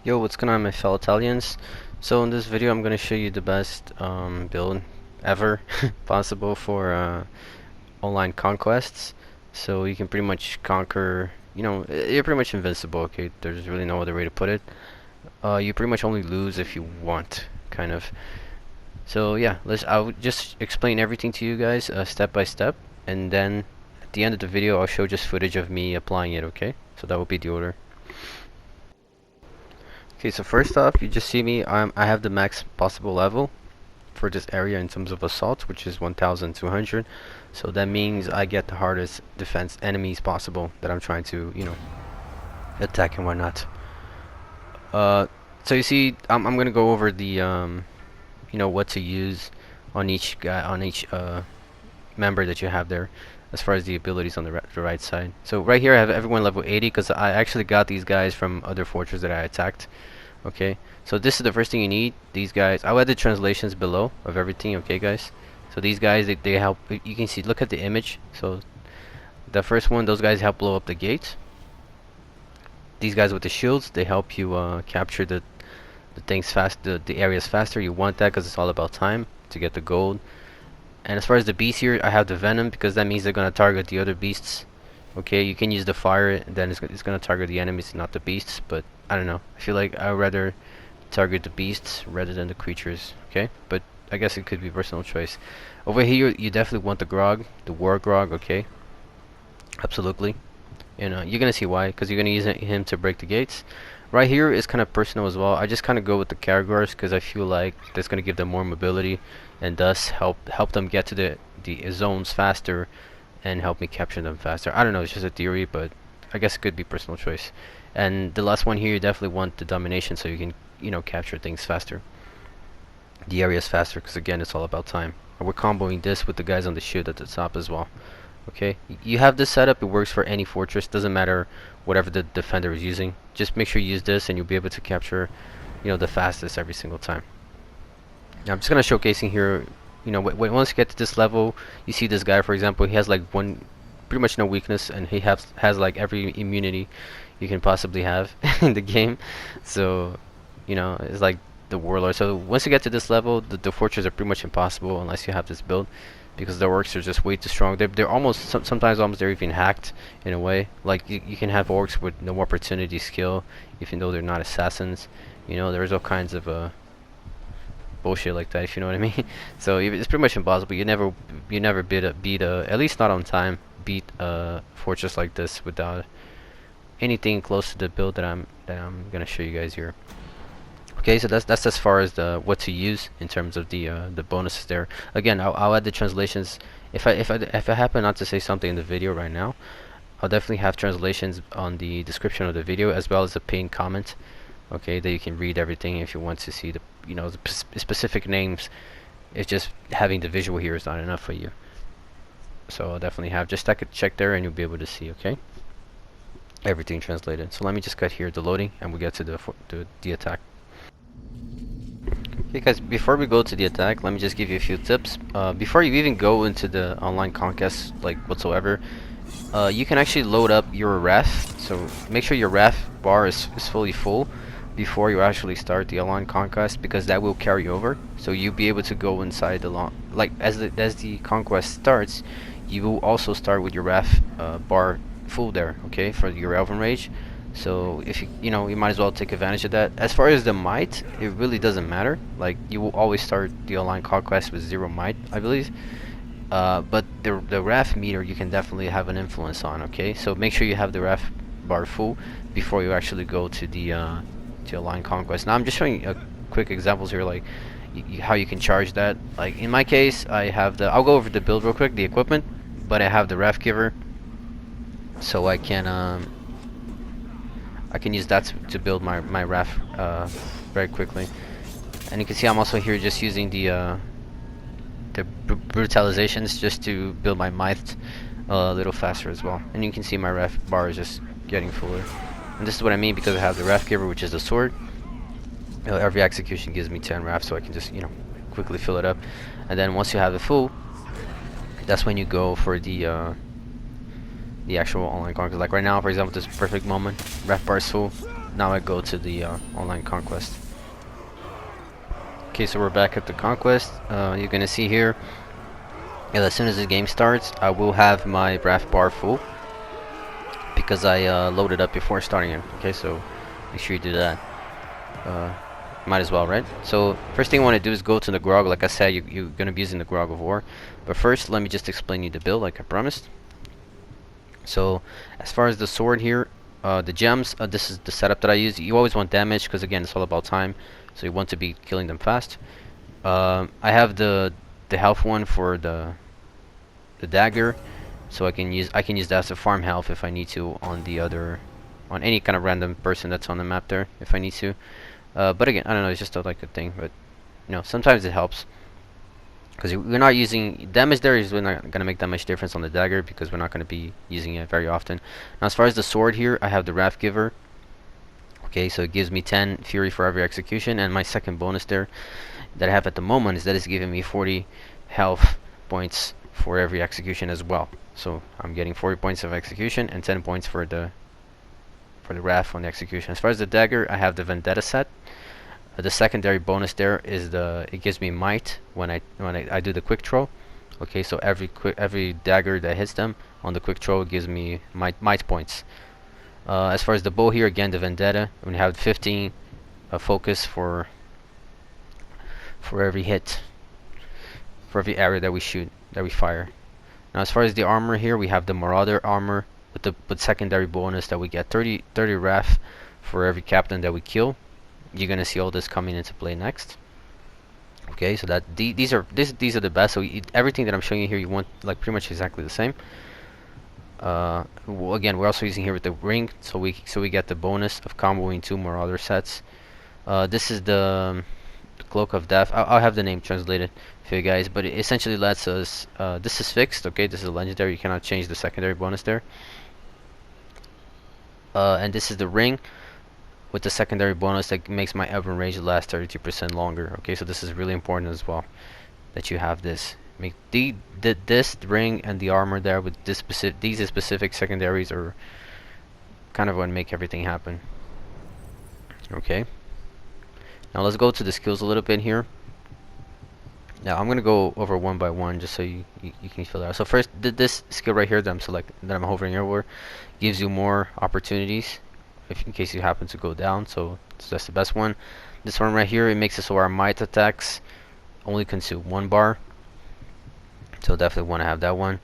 Yo, what's going on, my fellow Talions? So in this video I'm going to show you the best build ever possible for online conquests. So you can pretty much conquer, you're pretty much invincible, okay? There's really no other way to put it. You pretty much only lose if you want, kind of. So yeah, I'll just explain everything to you guys step by step, and then at the end of the video I'll show just footage of me applying it, okay? So that will be the order. Okay, so first off, you just see me, I have the max possible level for this area in terms of assault, which is 1200. So that means I get the hardest defense enemies possible that I'm trying to, attack and whatnot. So you see, I'm gonna go over the, what to use on each guy, on each member that you have there, as far as the abilities on the right side. So right here I have everyone level 80 because I actually got these guys from other fortresses that I attacked. Okay, so this is the first thing you need. These guys, I'll add the translations below of everything, okay guys? So these guys, they help, you can see, look at the image. So the first one, those guys help blow up the gates. These guys with the shields, they help you capture the things fast, the areas faster. You want that because it's all about time to get the gold. And as far as the beasts here, I have the venom because that means they're gonna target the other beasts. Okay, you can use the fire, and then it's gonna target the enemies, not the beasts. But I don't know. I feel like I'd rather target the beasts rather than the creatures. Okay, but I guess it could be personal choice. Over here, you definitely want the grog, the war grog. Okay, absolutely. And you're gonna see why, because you're gonna use him to break the gates. Right here is kind of personal as well. I just kind of go with the caragors because I feel like that's gonna give them more mobility, and thus help them get to the zones faster and help me capture them faster. I don't know, it's just a theory, but I guess it could be personal choice. And the last one here, you definitely want the domination so you can, capture things faster. The areas faster, because again, it's all about time. And we're comboing this with the guys on the shield at the top as well. Okay, you have this setup, it works for any fortress, doesn't matter whatever the defender is using. Just make sure you use this and you'll be able to capture, the fastest every single time. Now I'm just gonna showcasing here. Once you get to this level, you see this guy, for example, he has like pretty much no weakness, and he has like every immunity you can possibly have in the game. So, it's like the warlord. So once you get to this level, the fortresses are pretty much impossible unless you have this build, because the orcs are just way too strong. They're almost sometimes almost they're even hacked in a way. Like you can have orcs with no opportunity skill, even though they're not assassins. There's all kinds of bullshit like that, if you know what I mean. So it's pretty much impossible. You never beat at least not on time, beat a fortress like this without anything close to the build that I'm gonna show you guys here. Okay, so that's as far as the what to use in terms of the bonuses there. Again, I'll add the translations if I happen not to say something in the video right now. I'll definitely have translations on the description of the video, as well as a pinned comment. Okay, that you can read everything if you want to see the specific names. It's just having the visual here is not enough for you. So I'll definitely have just check there, and you'll be able to see. Okay, everything translated. So let me just cut here the loading, and we'll get to the attack. Okay guys, before we go to the attack, let me just give you a few tips. Before you even go into the online conquest, like whatsoever, you can actually load up your ref. So make sure your ref bar is fully full before you actually start the online conquest, because that will carry over. So you'll be able to go inside the as the conquest starts, you will also start with your ref bar full there, okay, for your elven rage. So if you might as well take advantage of that. As far as the might, it really doesn't matter. Like, you will always start the online conquest with 0 might, I believe. But the ref meter you can definitely have an influence on. Okay, so make sure you have the ref bar full before you actually go to the online conquest. Now I'm just showing quick examples here, like how you can charge that. Like in my case, I have I'll go over the build real quick, the equipment, but I have the ref giver, so I can use that to build my ref very quickly. And you can see I'm also here just using the brutalizations just to build my might a little faster as well. And you can see my ref bar is just getting fuller. And this is what I mean, because I have the ref giver, which is the sword. Every execution gives me 10 ref, so I can just quickly fill it up. And then once you have it full, that's when you go for the actual online conquest. Like right now, for example, this perfect moment, ref bar is full. now I go to the online conquest. Okay, so we're back at the conquest. You're gonna see here, as soon as the game starts, I will have my RAF bar full because I loaded up before starting it. Okay, so make sure you do that. Might as well, right? So first thing I want to do is go to the grog. Like I said, you're gonna be using the grog of war. But first, let me just explain you the build, like I promised. So as far as the sword here, the gems, this is the setup that I use. You always want damage because again, it's all about time. So you want to be killing them fast. I have the health one for the dagger, so I can use that as a farm health if I need to on on any kind of random person that's on the map there if I need to. But again, I don't know, it's just like a thing, but you know, sometimes it helps because we're not using damage there is really not gonna make that much difference on the dagger because we're not gonna be using it very often. Now as far as the sword here, I have the Wrath Giver. Okay, so it gives me 10 fury for every execution, and my second bonus there that I have at the moment is that it's giving me 40 health points for every execution as well. So I'm getting 40 points of execution and 10 points for the wrath on the execution. As far as the dagger, I have the Vendetta set. The secondary bonus there is it gives me might when I do the quick throw. Okay, so every dagger that hits them on the quick throw gives me might points. As far as the bow here, again the Vendetta, we have 15 focus for every hit, for every arrow that we shoot, that we fire. Now as far as the armor here, we have the Marauder armor with secondary bonus that we get 30 wrath for every captain that we kill. You're gonna see all this coming into play next. Okay, so that these are the best. So everything that I'm showing you here, you want like pretty much exactly the same. Well, again, we're also using here with the ring, so we get the bonus of comboing 2 Marauder sets. This is the Cloak of Death. I'll have the name translated for you guys, but it essentially lets us. This is fixed. Okay, this is a legendary. You cannot change the secondary bonus there. And this is the ring with the secondary bonus that makes my Evan range last 32% longer. Okay, so this is really important as well that you have this. Make this ring and the armor there with these specific secondaries are kind of what make everything happen. Okay. Now let's go to the skills a little bit here. Now I'm gonna go over one by one just so you can feel that. So first, this skill right here that I'm hovering over gives you more opportunities in case you happen to go down. So that's the best one. This one right here, it makes it so our might attacks only consume 1 bar. So definitely want to have that one.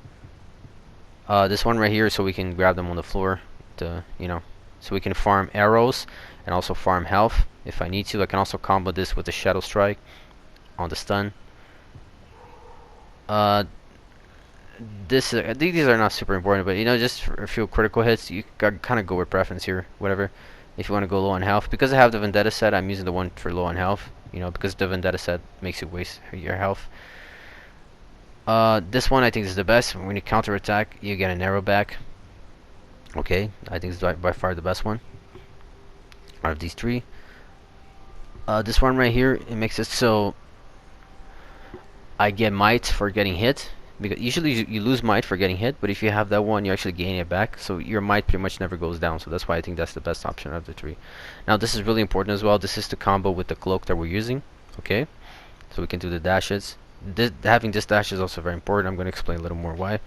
This one right here, so we can grab them on the floor to, so we can farm arrows and also farm health if I need to. I can also combo this with the Shadow Strike on the stun. These are not super important, but just for a few critical hits, you kind of go with preference here, whatever. If you want to go low on health, because I have the Vendetta set, I'm using the one for low on health. Because the Vendetta set makes you waste your health. This one I think is the best. When you counter attack, you get an arrow back. Okay, I think it's by far the best one out of these 3. This one right here, it makes it so I get might for getting hit. Because usually you lose might for getting hit, but if you have that one, you actually gain it back. So your might pretty much never goes down. So that's why I think that's the best option of the 3. Now this is really important as well. This is the combo with the cloak that we're using. Okay, so we can do the dashes. Having this dash is also very important. I'm going to explain a little more why.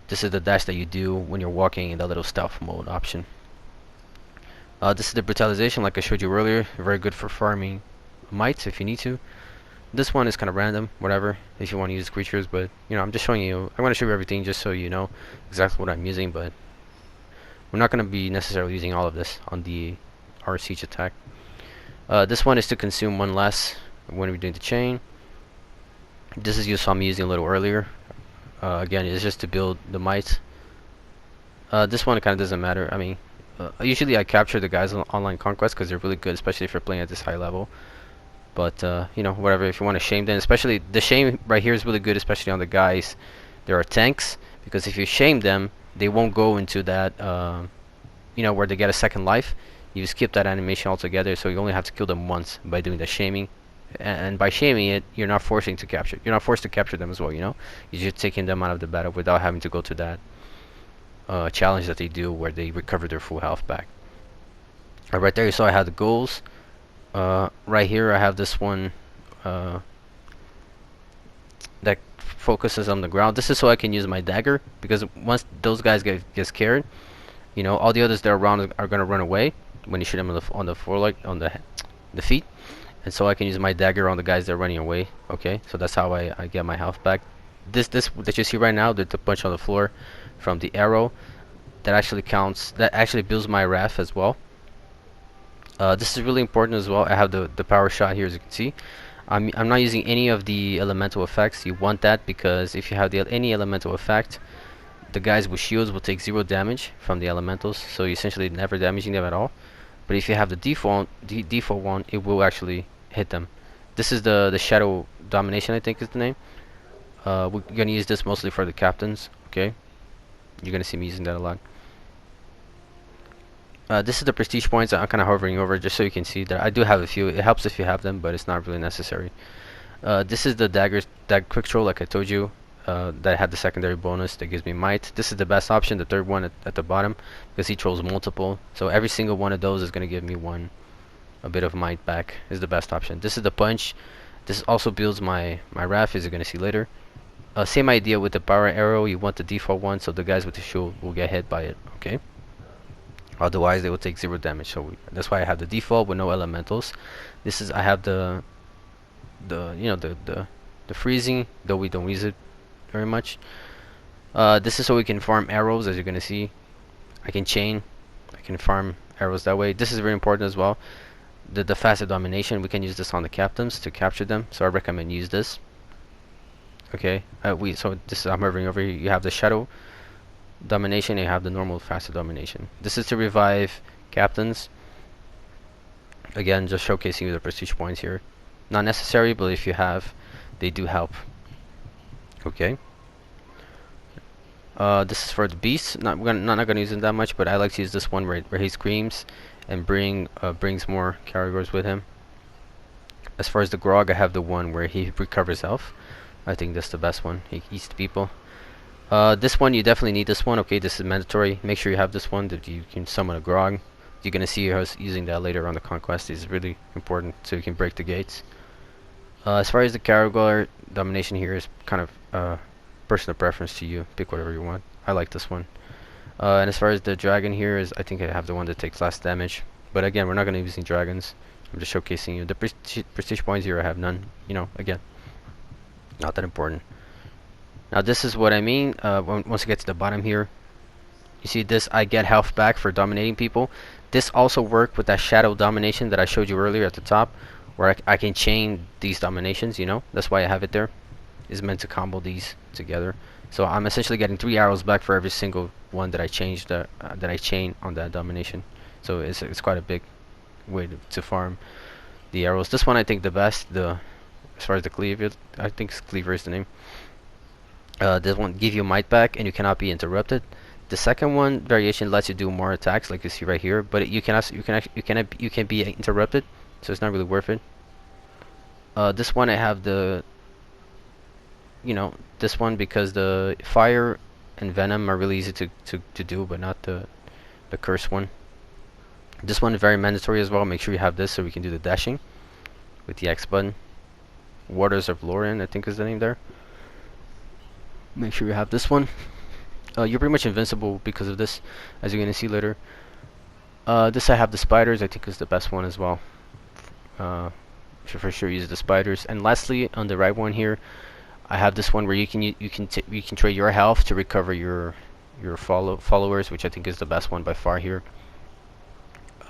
This is the dash that you do when you're walking in the little stealth mode option. This is the brutalization, like I showed you earlier. Very good for farming might if you need to. This one is kind of random, whatever, if you want to use creatures, but I'm just showing you. I'm going to show you everything just so you know exactly what I'm using, but we're not going to be necessarily using all of this on the our siege attack. This one is to consume 1 less when we're doing the chain. This is you saw me using a little earlier. Again, it's just to build the might. This one kind of doesn't matter. I mean, usually I capture the guys on online conquest because they're really good, especially if you're playing at this high level. But whatever, if you want to shame them, especially the shame right here is really good, especially on the guys. There are tanks, because if you shame them, they won't go into that where they get a second life. You skip that animation altogether, so you only have to kill them once by doing the shaming. And by shaming it, you're not forced to capture them as well. You're just taking them out of the battle without having to go to that challenge that they do where they recover their full health back. Right there you saw I have the goals. Right here I have this one that focuses on the ground. This is so I can use my dagger, because once those guys get scared, you know, all the others that are around are gonna run away when you shoot them on the foreleg, on the feet, and so I can use my dagger on the guys that are running away. Okay, so that's how I get my health back. This that you see right now, the punch on the floor from the arrow, that actually counts. That actually builds my wrath as well. This is really important as well. I have the power shot here, as you can see. I'm not using any of the elemental effects. You want that because if you have any elemental effect, the guys with shields will take 0 damage from the elementals, so you're essentially never damaging them at all. But if you have the default one, it will actually hit them. This is the shadow domination, I think is the name. We're gonna use this mostly for the captains. Okay, you're gonna see me using that a lot. This is the prestige points that I'm kind of hovering over, just so you can see that I do have a few. It helps if you have them, but it's not really necessary. This is the daggers, that quick throw, like I told you, that had the secondary bonus that gives me might. This is the best option, the third one at the bottom, because he throws multiple. So every single one of those is going to give me a bit of might back. Is the best option. This is the punch. This also builds my wrath, as you're going to see later. Same idea with the power arrow. You want the default one, so the guys with the shield will get hit by it. Okay. Otherwise, they will take 0 damage. So that's why I have the default with no elementals. This is I have the freezing, though we don't use it very much. This is so we can farm arrows, as you're gonna see. I can chain. I can farm arrows that way. This is very important as well. The facet domination. We can use this on the captains to capture them. So I recommend use this. Okay. So this is, I'm hovering over here. You have the shadow domination, you have the normal facet domination. This is to revive captains. Again, just showcasing you the prestige points here. Not necessary, but if you have, they do help. Okay. This is for the beast. Not gonna use it that much, but I like to use this one where he screams and brings more caragors with him. As far as the grog, I have the one where he recovers health. I think that's the best one. He eats the people. This one, you definitely need this one. Okay, this is mandatory. Make sure you have this one, that you can summon a grog. You're gonna see us using that later on the conquest. It's really important so you can break the gates. As far as the Caragor domination here is kind of personal preference to you. Pick whatever you want. I like this one. And as far as the dragon here is, I think I have the one that takes less damage. But again, we're not gonna be using dragons. I'm just showcasing you. The prestige points here, I have none. You know, again, not that important. Now this is what I mean. Once you get to the bottom here, you see this, I get health back for dominating people. This also works with that shadow domination that I showed you earlier at the top, where I can chain these dominations, you know. That's why I have it there. It's meant to combo these together. So I'm essentially getting 3 arrows back for every single one that I changed, that I chain on that domination. So it's quite a big way to farm the arrows. This one I think the best, as far as the cleaver, I think cleaver is the name. This one give you might back, and you cannot be interrupted. The second one variation lets you do more attacks, like you see right here, but you can be interrupted, so it's not really worth it. This one I have this one because the fire and venom are really easy to do, but not the curse one. This one is very mandatory as well. Make sure you have this so we can do the dashing with the X button. Waters of Lorien, I think is the name there. Make sure you have this one. You're pretty much invincible because of this, as you're going to see later. This I have the spiders, I think is the best one as well. Should for sure use the spiders. And lastly, on the right one here, I have this one where you can trade your health to recover your followers, which I think is the best one by far here.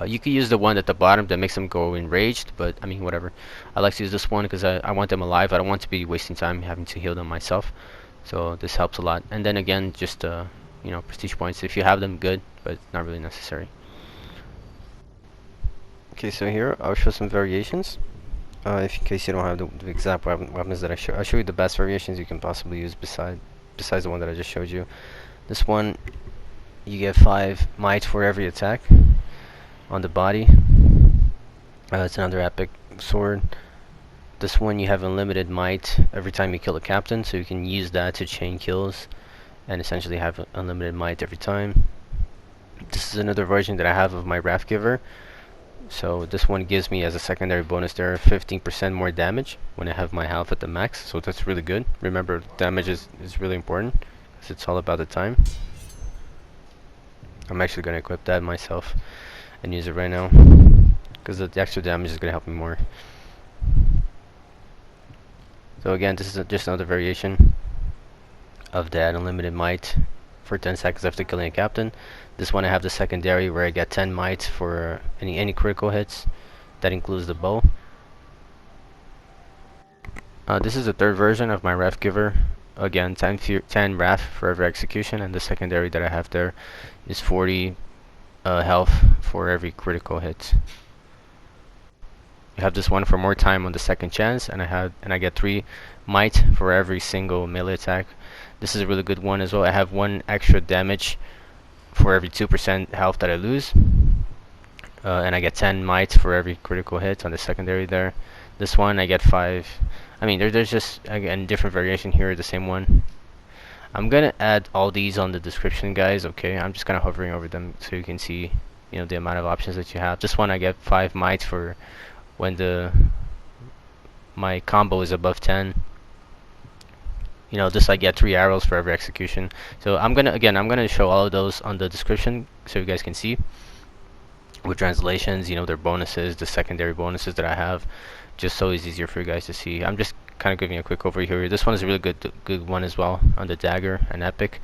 You could use the one at the bottom that makes them go enraged, but I mean whatever. I like to use this one because I want them alive. I don't want to be wasting time having to heal them myself. So this helps a lot. And then again, just prestige points. If you have them, good, but not really necessary. Okay, so here I'll show some variations. If in case you don't have the exact weapons that I'll show you the best variations you can possibly use besides the one that I just showed you. This one, you get 5 might for every attack on the body. It's another epic sword. This one you have unlimited might every time you kill a captain, so you can use that to chain kills and essentially have unlimited might every time. This is another version that I have of my Wrath Giver, So this one gives me as a secondary bonus there 15% more damage when I have my health at the max. So that's really good. Remember, damage is really important because it's all about the time. I'm actually going to equip that myself and use it right now because the extra damage is going to help me more. So again, this is just another variation of that unlimited might for 10 seconds after killing a captain. This one I have the secondary where I get 10 might for any critical hits. That includes the bow. This is the third version of my Wrath Giver. Again, 10 Wrath for every execution, and the secondary that I have there is 40 health for every critical hit. You have this one for more time on the second chance, and I get 3 might for every single melee attack. This is a really good one as well. I have 1 extra damage for every 2% health that I lose, and I get 10 might for every critical hit on the secondary there. This one I get 5. I mean, there's just again different variation here, the same one. I'm gonna add all these on the description, guys. Okay, I'm just kind of hovering over them so you can see, you know, the amount of options that you have. This one I get 5 might for when my combo is above 10. You know, this I get 3 arrows for every execution. So I'm gonna show all of those on the description so you guys can see with translations, you know, their bonuses, the secondary bonuses that I have, just so it's easier for you guys to see. I'm just kind of giving a quick overview here. This one is a really good one as well on the dagger and epic.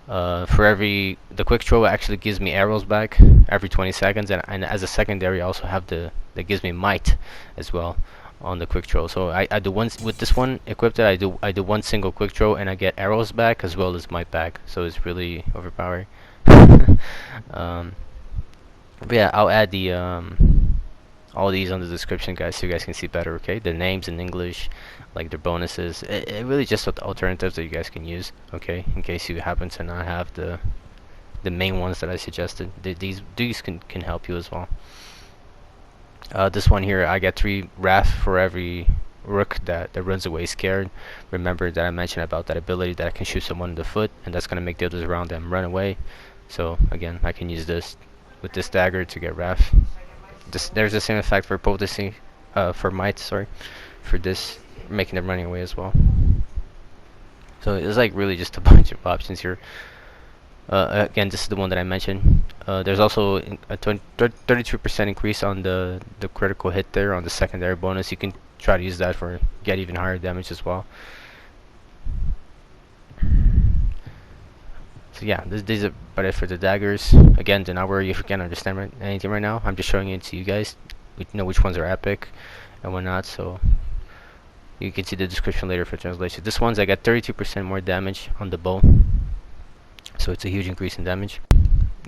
For the quick throw actually gives me arrows back every 20 seconds, and as a secondary I also have that gives me might as well on the quick throw. So I do one with this one equipped. I do 1 single quick throw and I get arrows back as well as might back. So it's really overpowering. But yeah, I'll add the all these on the description, guys, so you guys can see better. Okay, the names in English, like their bonuses. It really just alternatives that you guys can use. Okay, in case you happen to not have the main ones that I suggested. These can help you as well. This one here, I get 3 wrath for every rook that runs away scared. Remember that I mentioned about that ability that I can shoot someone in the foot, and that's gonna make the others around them run away. So again, I can use this with this dagger to get wrath. There's the same effect for potency, for might, sorry, for this, making them running away as well. So it's like really just a bunch of options here. Again, this is the one that I mentioned. There's also a 33% increase on the critical hit there on the secondary bonus. You can try to use that for get even higher damage as well. So yeah, these are about it for the daggers. Again, do not worry if you can't understand anything right now. I'm just showing it to you guys. We know which ones are epic and whatnot, so you can see the description later for translation. This one's I got 32% more damage on the bow, so it's a huge increase in damage.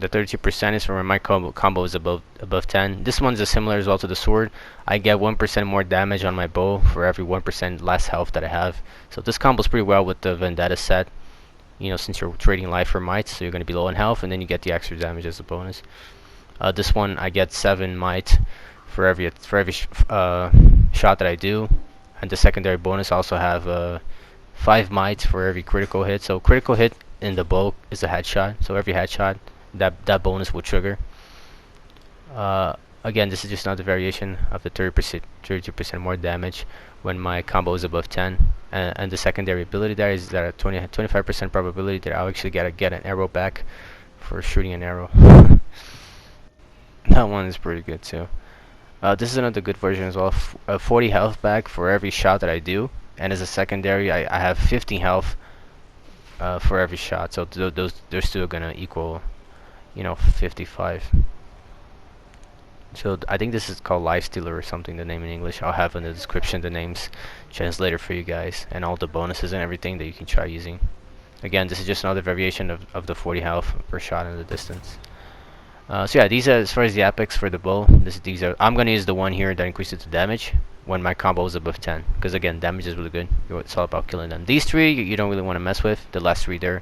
The 32% is from when my combo is above 10. This one's similar as well to the sword. I get 1% more damage on my bow for every 1% less health that I have. So this combos pretty well with the Vendetta set. You know, since you're trading life for might, so you're going to be low on health, and then you get the extra damage as a bonus. This one I get 7 might for every shot that I do, and the secondary bonus also have 5 might for every critical hit. So critical hit in the bow is a headshot, so every headshot that bonus will trigger. Again, this is just another variation of the 32% more damage when my combo is above 10, and the secondary ability there is that a 25% probability that I'll actually get an arrow back for shooting an arrow. That one is pretty good too. This is another good version as well. 40 health back for every shot that I do, and as a secondary I have 15 health for every shot. So those two are gonna equal, you know, 55. So I think this is called Life Stealer or something, the name in English. I'll have in the description the names translated for you guys and all the bonuses and everything that you can try using. Again, this is just another variation of the 40 health per shot in the distance. So yeah, these are, as far as the epics for the bow, I'm going to use the one here that increases the damage when my combo is above 10, because again, damage is really good. It's all about killing them. These 3 you don't really want to mess with. The last 3 there,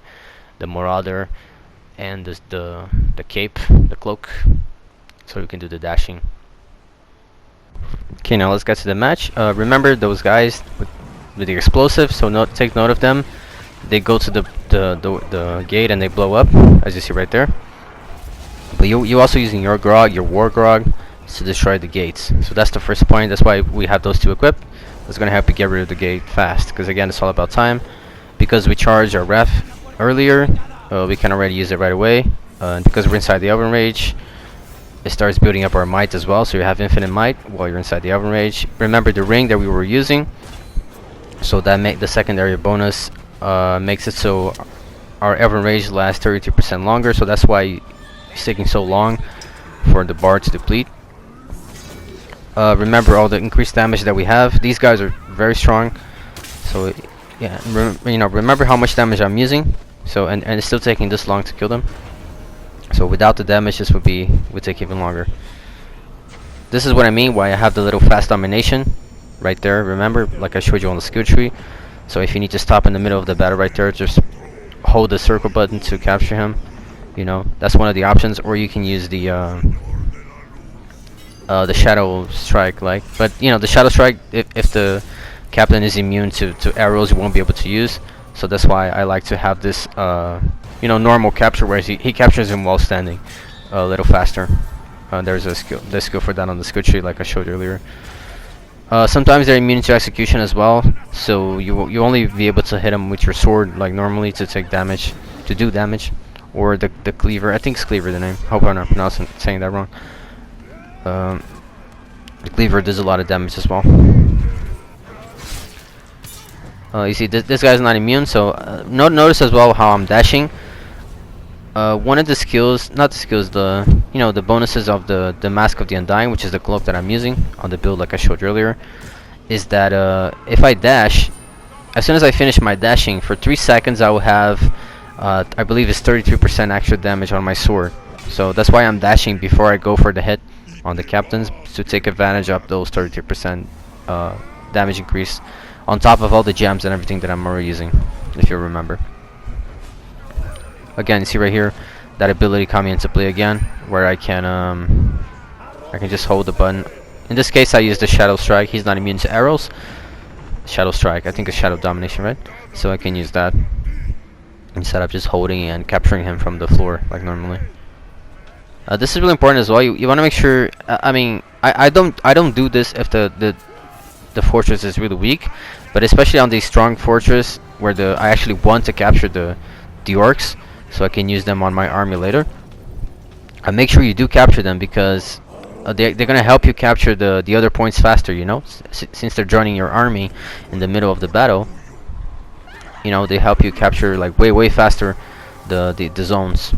the marauder and the cape, the cloak, so you can do the dashing. Okay, now let's get to the match. Remember those guys with the explosives, so take note of them. They go to the gate and they blow up, as you see right there. But you also using your grog, your war grog, to destroy the gates. So that's the first point. That's why we have those two equipped. It's gonna help you get rid of the gate fast. Because again, it's all about time. Because we charged our ref earlier, we can already use it right away. And because we're inside the oven rage, it starts building up our might as well. So you have infinite might while you're inside the oven rage. Remember the ring that we were using. So that make the secondary bonus makes it so our oven rage lasts 32% longer. So that's why it's taking so long for the bar to deplete. Remember all the increased damage that we have. These guys are very strong. So yeah, remember how much damage I'm using. So and it's still taking this long to kill them. So without the damage, this would take even longer. This is what I mean why I have the little fast domination right there. Remember, like I showed you on the skill tree. So if you need to stop in the middle of the battle right there, just hold the circle button to capture him. You know, that's one of the options. Or you can use the shadow strike, but you know, the shadow strike, if the captain is immune to arrows, you won't be able to use. So that's why I like to have this normal capture, where he captures him while standing a little faster. There's a skill for that on the skill tree, like I showed earlier. Sometimes they're immune to execution as well, so you only be able to hit them with your sword like normally to take damage, to do damage, or the cleaver. I think it's cleaver the name. Hope I'm not saying that wrong. The cleaver does a lot of damage as well. You see, this guy's not immune, so notice as well how I'm dashing. One of the skills, not the skills, the bonuses of the Mask of the Undying, which is the cloak that I'm using on the build like I showed you earlier, is that if I dash, as soon as I finish my dashing, for 3 seconds I will have, I believe it's 33% extra damage on my sword. So that's why I'm dashing before I go for the hit on the captains, to take advantage of those 33% damage increase, on top of all the gems and everything that I'm already using, if you remember. Again, you see right here that ability coming into play again, where I can just hold the button. In this case, I use the shadow strike. He's not immune to arrows. Shadow strike, I think it's shadow domination, right? So I can use that instead of just holding and capturing him from the floor like normally. This is really important as well. You want to make sure. I don't do this if the fortress is really weak, but especially on the strong fortress where I actually want to capture the orcs, so I can use them on my army later. Make sure you do capture them, because they're gonna help you capture the other points faster. You know, since they're joining your army in the middle of the battle. You know, they help you capture like way faster the zones.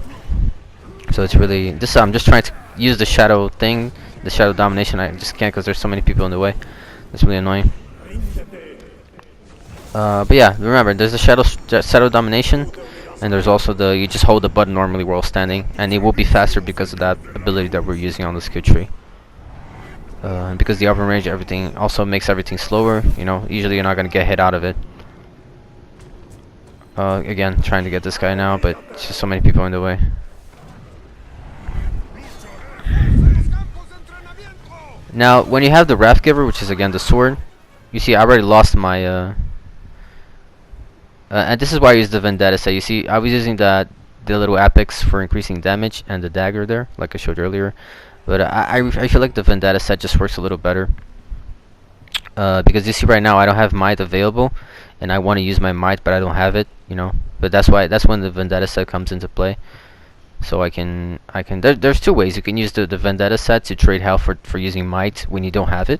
So it's really this. I'm just trying to use the shadow thing, the shadow domination. I just can't because there's so many people in the way. It's really annoying. But yeah, remember, there's the shadow domination, and there's also you just hold the button normally while standing, and it will be faster because of that ability that we're using on the skill tree. And because the oven range, everything also makes everything slower. You know, usually you're not gonna get hit out of it. Again, trying to get this guy now, but it's just so many people in the way. Now, when you have the Wrath Giver, which is again the sword, you see I already lost my and this is why I use the Vendetta set. You see, I was using the little apex for increasing damage and the dagger there, like I showed earlier. But I feel like the Vendetta set just works a little better. Because you see right now I don't have might available, and I want to use my might, but I don't have it. You know, but that's when the Vendetta set comes into play. So there's two ways. You can use the Vendetta set to trade health for using might when you don't have it,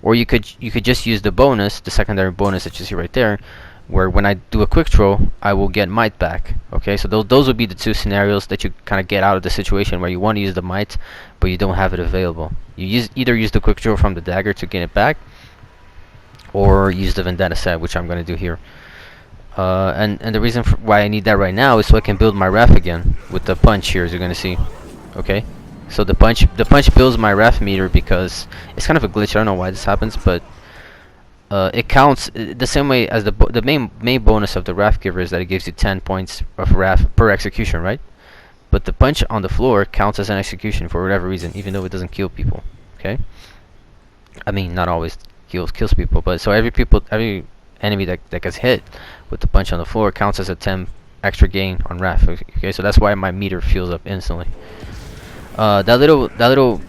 or you could just use the bonus, the secondary bonus that you see right there, where when I do a quick throw, I will get might back. Okay, so those would be the two scenarios that you kind of get out of the situation where you want to use the might, but you don't have it available. You either use the quick throw from the dagger to gain it back, or use the Vendetta set, which I'm going to do here. And the reason why I need that right now is so I can build my ref again with the punch here, as you're gonna see. Okay, so the punch builds my ref meter, because it's kind of a glitch. I don't know why this happens, but it counts the same way as the main bonus of the Wrath Giver is that it gives you 10 points of wrath per execution, right? But the punch on the floor counts as an execution for whatever reason, even though it doesn't kill people. Okay, I mean, not always kills people, but so every enemy that gets hit with the punch on the floor counts as a 10 extra gain on wrath. Okay, so that's why my meter fills up instantly. That little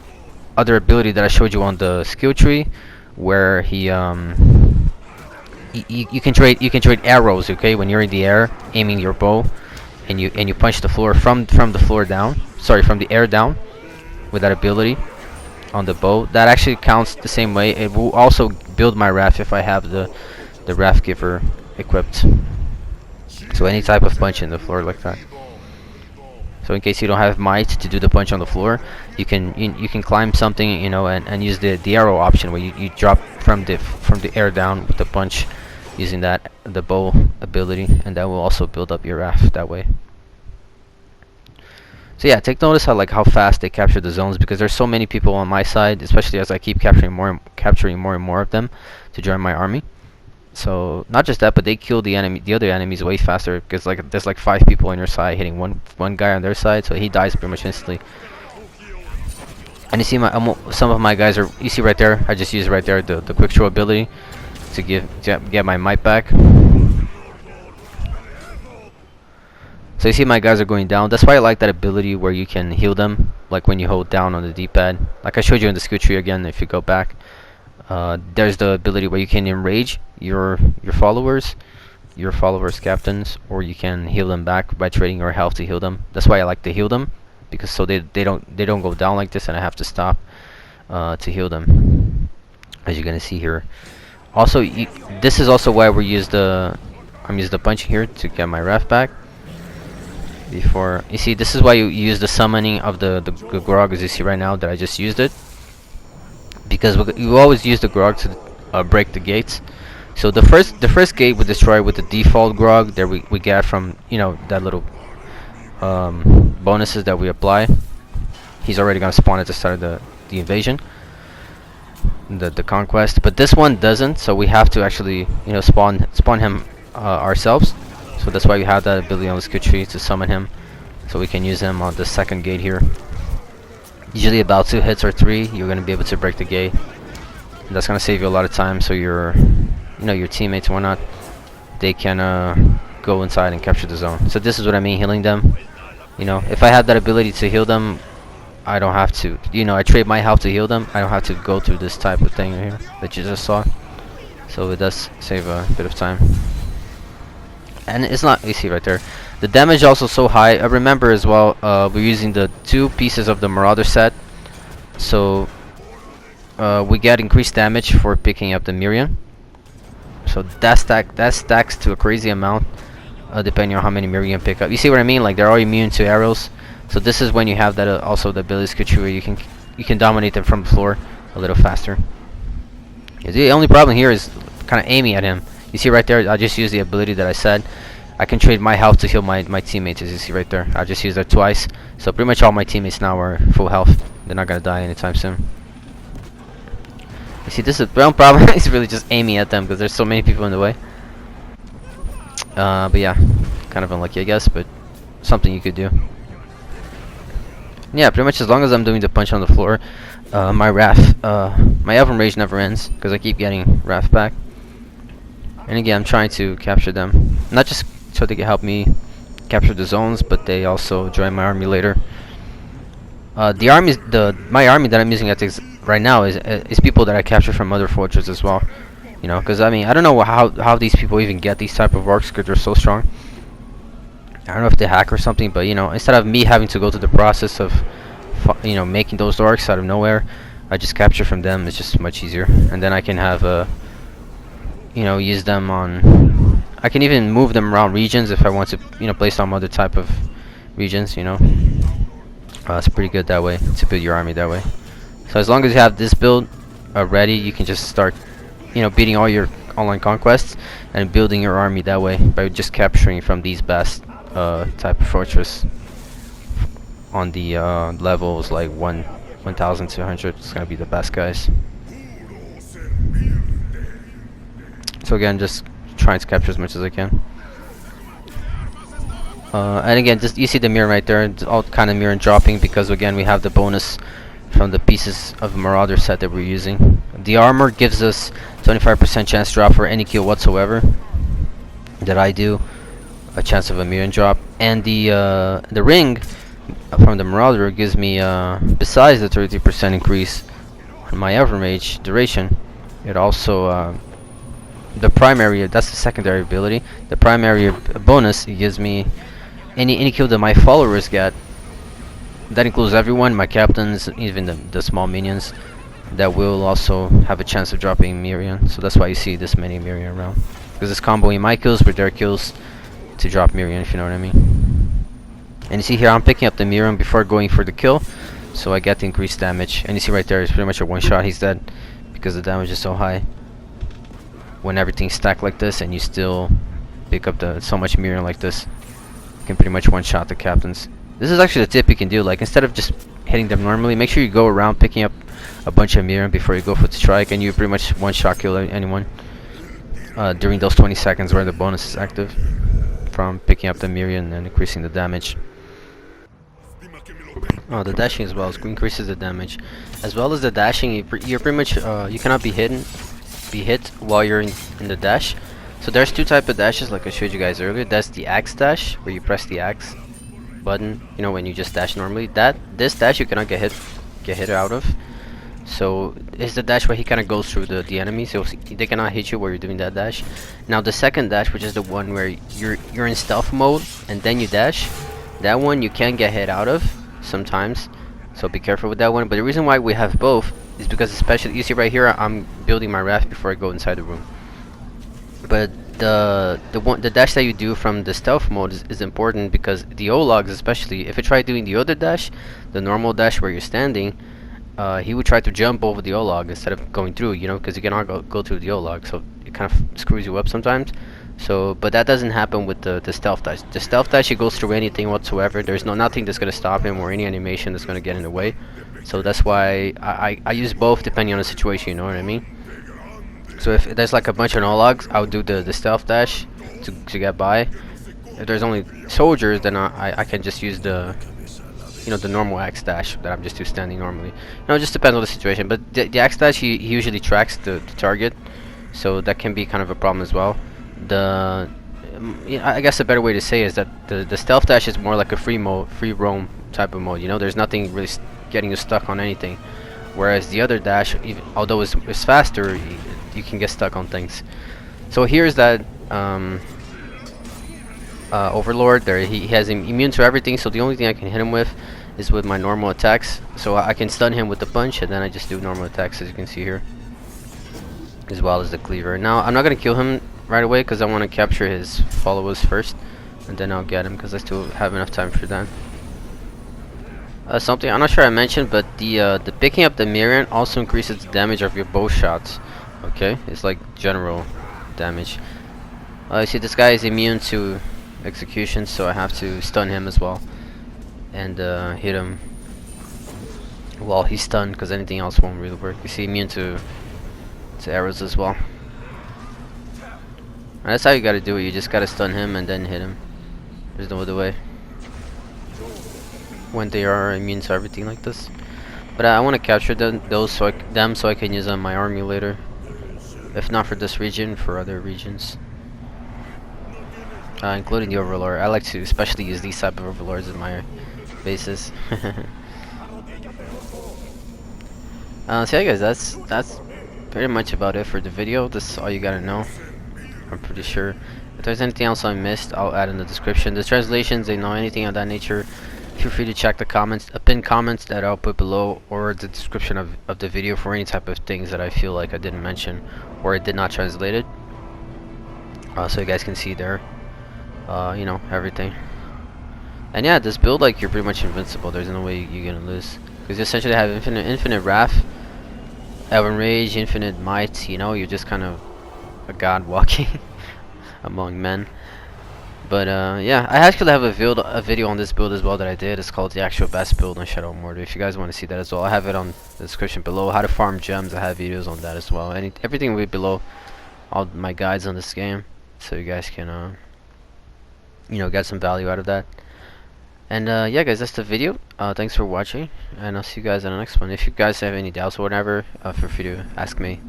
other ability that I showed you on the skill tree, where you can trade arrows. Okay, when you're in the air aiming your bow, and you punch the floor from the floor down. Sorry, from the air down with that ability on the bow. That actually counts the same way. It will also build my wrath if I have the wrath giver equipped. So any type of punch in the floor like that. So in case you don't have might to do the punch on the floor, you can climb something, you know, and use the arrow option where you drop from the air down with the punch, using the bow ability, and that will also build up your wrath that way. So yeah, take notice how fast they capture the zones, because there's so many people on my side, especially as I keep capturing more and more of them to join my army. So not just that, but they kill the other enemies way faster, because there's like 5 people on your side hitting one guy on their side, so he dies pretty much instantly. And you see some of my guys you see right there, I just used right there the quick throw ability to get my might back. So you see my guys are going down. That's why I like that ability where you can heal them, like when you hold down on the D-pad. Like I showed you in the skill tree again, if you go back. There's the ability where you can enrage your followers, captains, or you can heal them back by trading your health to heal them. That's why I like to heal them, because so they don't go down like this and I have to stop to heal them, as you're gonna see here. Also, this is also why I'm using the punching here to get my wrath back. Before you see, this is why you use the summoning of the grog, as you see right now that I just used it, because you always use the grog to break the gates. So the first gate we destroy with the default grog that we get from, you know, that little bonuses that we apply. He's already gonna spawn at the start of the invasion, the conquest, but this one doesn't, so we have to actually, you know, spawn him ourselves. So that's why we have that ability on the skill tree to summon him, so we can use him on the second gate here. Usually about 2 hits or 3, you're gonna be able to break the gate. And that's gonna save you a lot of time, so your teammates and whatnot, they can go inside and capture the zone. So this is what I mean, healing them. You know, if I have that ability to heal them, I don't have to, you know, I trade my health to heal them. I don't have to go through this type of thing here that you just saw. So it does save a bit of time. And it's not, you see right there, the damage also so high. Remember as well, we're using the 2 pieces of the marauder set, so we get increased damage for picking up the mirian. So that stacks to a crazy amount, depending on how many mirian pick up. You see what I mean? Like they're all immune to arrows. So this is when you have that also the ability skill where you can dominate them from the floor a little faster. The only problem here is kind of aiming at him. You see right there, I just used the ability that I said. I can trade my health to heal my teammates, as you see right there. I just used that twice. So pretty much all my teammates now are full health. They're not going to die anytime soon. You see, this is the only problem is really just aiming at them, because there's so many people in the way. But yeah, kind of unlucky I guess, but something you could do. Yeah, pretty much as long as I'm doing the punch on the floor, my wrath, my elven rage never ends, because I keep getting wrath back. And again, I'm trying to capture them, not just so they can help me capture the zones, but they also join my army later. My army that I'm using right now is people that I capture from other fortresses as well. You know, because I mean, I don't know how these people even get these type of orcs, because they're so strong. I don't know if they hack or something, but you know, instead of me having to go through the process of, you know, making those orcs out of nowhere, I just capture from them. It's just much easier, and then I can have you know, use them on. I can even move them around regions if I want to, you know, play some other type of regions. You know, it's pretty good that way to build your army that way. So as long as you have this build ready, you can just start, you know, beating all your online conquests and building your army that way by just capturing from these best type of fortress on the levels like 1,200. It's gonna be the best guys. So again, just trying to capture as much as I can. And again, just you see the mirror right there. It's all kind of mirror dropping, because again we have the bonus from the pieces of marauder set that we're using. The armor gives us 25% chance drop for any kill whatsoever that I do, a chance of a mirian drop, and the ring from the marauder gives me, besides the 33% increase on my Evermage duration, it also, the primary, that's the secondary ability. The primary bonus, it gives me any kill that my followers get. That includes everyone, my captains, even the small minions, that will also have a chance of dropping mirian. So that's why you see this many mirian around, because it's comboing my kills with their kills to drop mirian, if you know what I mean. And you see here, I'm picking up the mirian before going for the kill, so I get the increased damage. And you see right there, it's pretty much a one shot, he's dead, because the damage is so high. When everything's stacked like this and you still pick up so much mirian like this, you can pretty much one shot the captains. This is actually the tip you can do, like instead of just hitting them normally, make sure you go around picking up a bunch of mirian before you go for the strike, and you pretty much one shot kill anyone during those 20 seconds where the bonus is active from picking up the mirian and increasing the damage. The dashing as well increases the damage, as well as the dashing. You're pretty much you cannot be hit while you're in the dash. So there's two type of dashes, like I showed you guys earlier. That's the axe dash, where you press the axe button, you know, when you just dash normally. This dash you cannot get hit out of. So it's the dash where he kind of goes through the enemies, so they cannot hit you while you're doing that dash. Now the second dash, which is the one where you're in stealth mode and then you dash, that one you can get hit out of sometimes, so be careful with that one. But the reason why we have both is because, especially, you see right here, I'm building my raft before I go inside the room. But the dash that you do from the stealth mode is important, because the O-logs, especially if you try doing the other dash, the normal dash where you're standing, he would try to jump over the O-log instead of going through, you know, because you cannot go through the O-log, so it kind of screws you up sometimes. So, but that doesn't happen with the stealth dash. The stealth dash, he goes through anything whatsoever. There's nothing that's gonna stop him, or any animation that's gonna get in the way. So that's why I use both depending on the situation, you know what I mean? So if there's like a bunch of no-logs, I'll do the stealth dash to get by. If there's only soldiers, then I can just use the normal axe dash that I'm just standing normally. It just depends on the situation. But the axe dash, he usually tracks the target, so that can be kind of a problem as well. I guess a better way to say is that the stealth dash is more like a free roam type of mode. You know, there's nothing really getting you stuck on anything. Whereas the other dash, although it's faster, you can get stuck on things. So here's that Overlord there. He has him immune to everything, so the only thing I can hit him with is with my normal attacks. So I can stun him with the punch, and then I just do normal attacks, as you can see here, as well as the cleaver. Now I'm not gonna kill him right away, because I want to capture his followers first, and then I'll get him, because I still have enough time for that. Something I'm not sure I mentioned, but the picking up the mirian also increases the damage of your bow shots. Okay, it's like general damage. You see, this guy is immune to execution, so I have to stun him as well, and hit him while he's stunned, because anything else won't really work. You see, immune to arrows as well. And that's how you gotta do it. You just gotta stun him and then hit him. There's no other way when they are immune to everything like this. But I want to capture those so I can use on my army later. If not for this region, for other regions, including the Overlord. I like to especially use these type of Overlords in my bases. So yeah, guys, that's pretty much about it for the video. This is all you gotta know, I'm pretty sure. If there's anything else I missed, I'll add in the description. The translations, they know anything of that nature, feel free to check the comments, pinned comments that I'll put below, or the description of the video for any type of things that I feel like I didn't mention or I did not translate it. So you guys can see there, everything. And yeah, this build, like, you're pretty much invincible. There's no way you're gonna lose, because you essentially have infinite wrath, rage, infinite might. You know, you're just kind of a god walking among men. But yeah, I actually have a video on this build as well that I did. It's called the actual best build on Shadow Mortar. If you guys want to see that as well, I have it on the description below. How to farm gems, I have videos on that as well. Everything will be below, all my guides on this game, so you guys can get some value out of that. And yeah, guys, that's the video. Thanks for watching, and I'll see you guys in the next one. If you guys have any doubts or whatever, feel free to ask me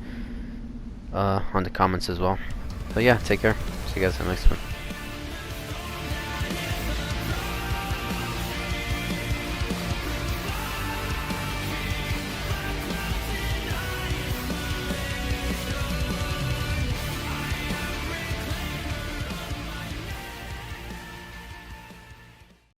on the comments as well. So yeah, take care. See you guys in the next one.